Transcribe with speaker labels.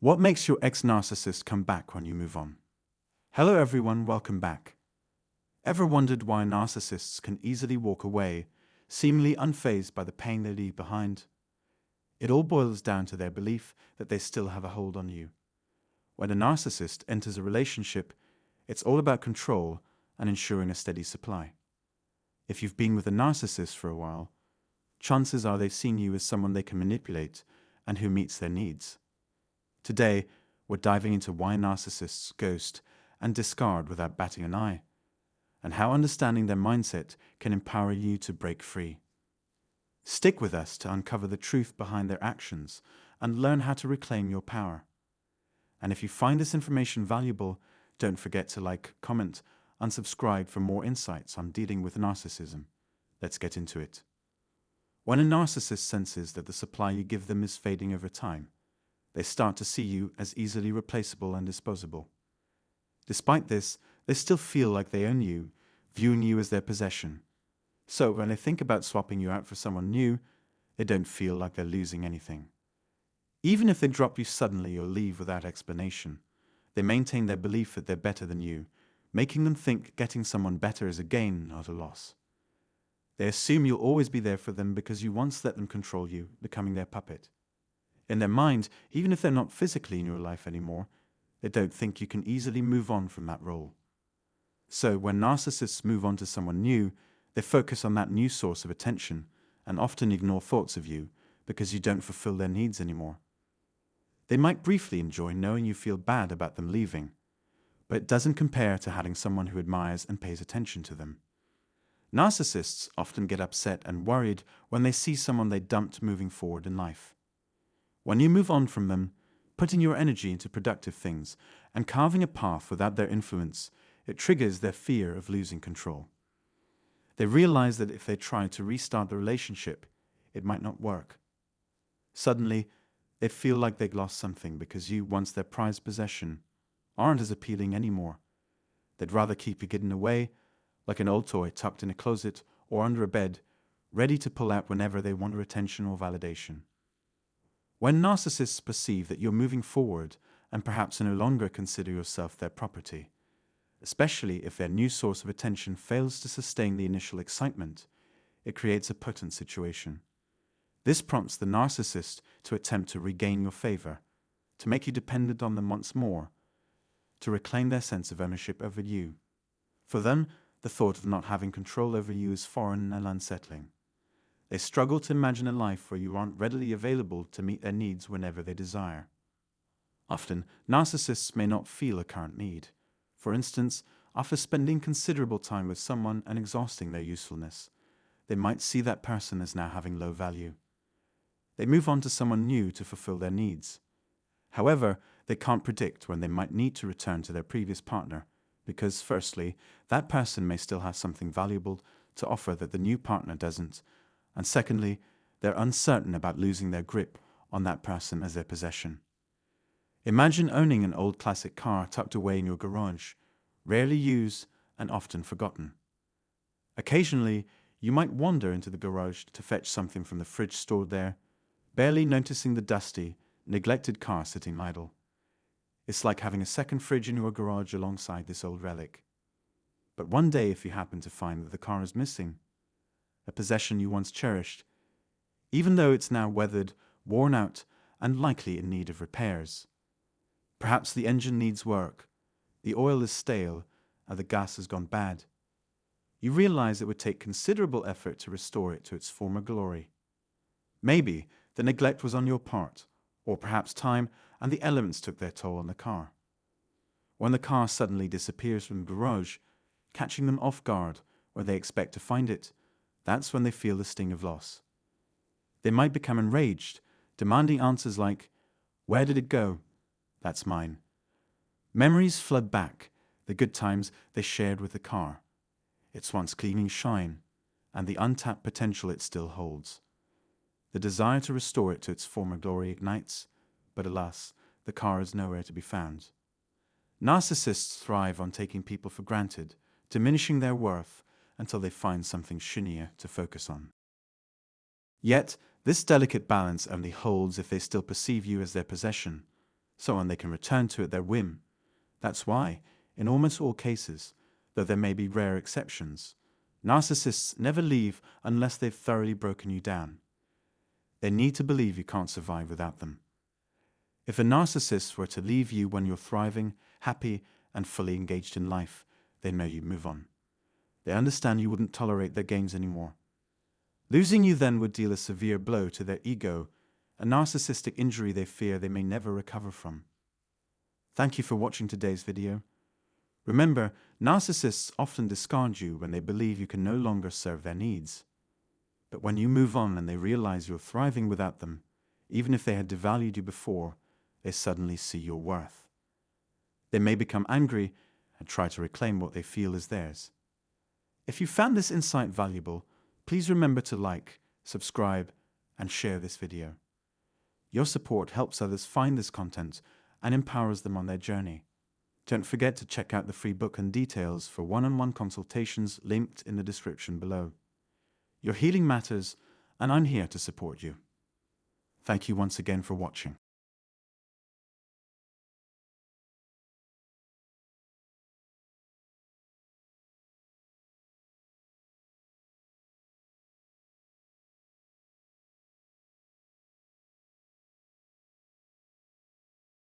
Speaker 1: What makes your ex-narcissist come back when you move on? Hello everyone, welcome back. Ever wondered why narcissists can easily walk away, seemingly unfazed by the pain they leave behind? It all boils down to their belief that they still have a hold on you. When a narcissist enters a relationship, it's all about control and ensuring a steady supply. If you've been with a narcissist for a while, chances are they've seen you as someone they can manipulate and who meets their needs. Today, we're diving into why narcissists ghost and discard without batting an eye, and how understanding their mindset can empower you to break free. Stick with us to uncover the truth behind their actions and learn how to reclaim your power. And if you find this information valuable, don't forget to like, comment, and subscribe for more insights on dealing with narcissism. Let's get into it. When a narcissist senses that the supply you give them is fading over time, they start to see you as easily replaceable and disposable. Despite this, they still feel like they own you, viewing you as their possession. So when they think about swapping you out for someone new, they don't feel like they're losing anything. Even if they drop you suddenly or leave without explanation, they maintain their belief that they're better than you, making them think getting someone better is a gain, not a loss. They assume you'll always be there for them because you once let them control you, becoming their puppet. In their mind, even if they're not physically in your life anymore, they don't think you can easily move on from that role. So when narcissists move on to someone new, they focus on that new source of attention and often ignore thoughts of you because you don't fulfill their needs anymore. They might briefly enjoy knowing you feel bad about them leaving, but it doesn't compare to having someone who admires and pays attention to them. Narcissists often get upset and worried when they see someone they dumped moving forward in life. When you move on from them, putting your energy into productive things and carving a path without their influence, it triggers their fear of losing control. They realize that if they try to restart the relationship, it might not work. Suddenly, they feel like they've lost something because you, once their prized possession, aren't as appealing anymore. They'd rather keep you hidden away, like an old toy tucked in a closet or under a bed, ready to pull out whenever they want your attention or validation. When narcissists perceive that you're moving forward and perhaps no longer consider yourself their property, especially if their new source of attention fails to sustain the initial excitement, it creates a potent situation. This prompts the narcissist to attempt to regain your favor, to make you dependent on them once more, to reclaim their sense of ownership over you. For them, the thought of not having control over you is foreign and unsettling. They struggle to imagine a life where you aren't readily available to meet their needs whenever they desire. Often, narcissists may not feel a current need. For instance, after spending considerable time with someone and exhausting their usefulness, they might see that person as now having low value. They move on to someone new to fulfill their needs. However, they can't predict when they might need to return to their previous partner, because firstly, that person may still have something valuable to offer that the new partner doesn't, and secondly, they're uncertain about losing their grip on that person as their possession. Imagine owning an old classic car tucked away in your garage, rarely used and often forgotten. Occasionally, you might wander into the garage to fetch something from the fridge stored there, barely noticing the dusty, neglected car sitting idle. It's like having a second fridge in your garage alongside this old relic. But one day, if you happen to find that the car is missing, a possession you once cherished, even though it's now weathered, worn out, and likely in need of repairs. Perhaps the engine needs work, the oil is stale, and the gas has gone bad. You realize it would take considerable effort to restore it to its former glory. Maybe the neglect was on your part, or perhaps time and the elements took their toll on the car. When the car suddenly disappears from the garage, catching them off guard where they expect to find it, that's when they feel the sting of loss. They might become enraged, demanding answers like, "Where did it go? That's mine." Memories flood back, the good times they shared with the car, its once gleaming shine, and the untapped potential it still holds. The desire to restore it to its former glory ignites, but alas, the car is nowhere to be found. Narcissists thrive on taking people for granted, diminishing their worth until they find something shinier to focus on. Yet, this delicate balance only holds if they still perceive you as their possession. so on they can return to at their whim. That's why, in almost all cases, though there may be rare exceptions, narcissists never leave unless they've thoroughly broken you down. They need to believe you can't survive without them. If a narcissist were to leave you when you're thriving, happy, and fully engaged in life, they know you move on. They understand you wouldn't tolerate their games anymore. Losing you then would deal a severe blow to their ego, a narcissistic injury they fear they may never recover from. Thank you for watching today's video. Remember, narcissists often discard you when they believe you can no longer serve their needs. But when you move on and they realize you're thriving without them, even if they had devalued you before, they suddenly see your worth. They may become angry and try to reclaim what they feel is theirs. If you found this insight valuable, please remember to like, subscribe, and share this video. Your support helps others find this content and empowers them on their journey. Don't forget to check out the free book and details for one-on-one consultations linked in the description below. Your healing matters, and I'm here to support you. Thank you once again for watching.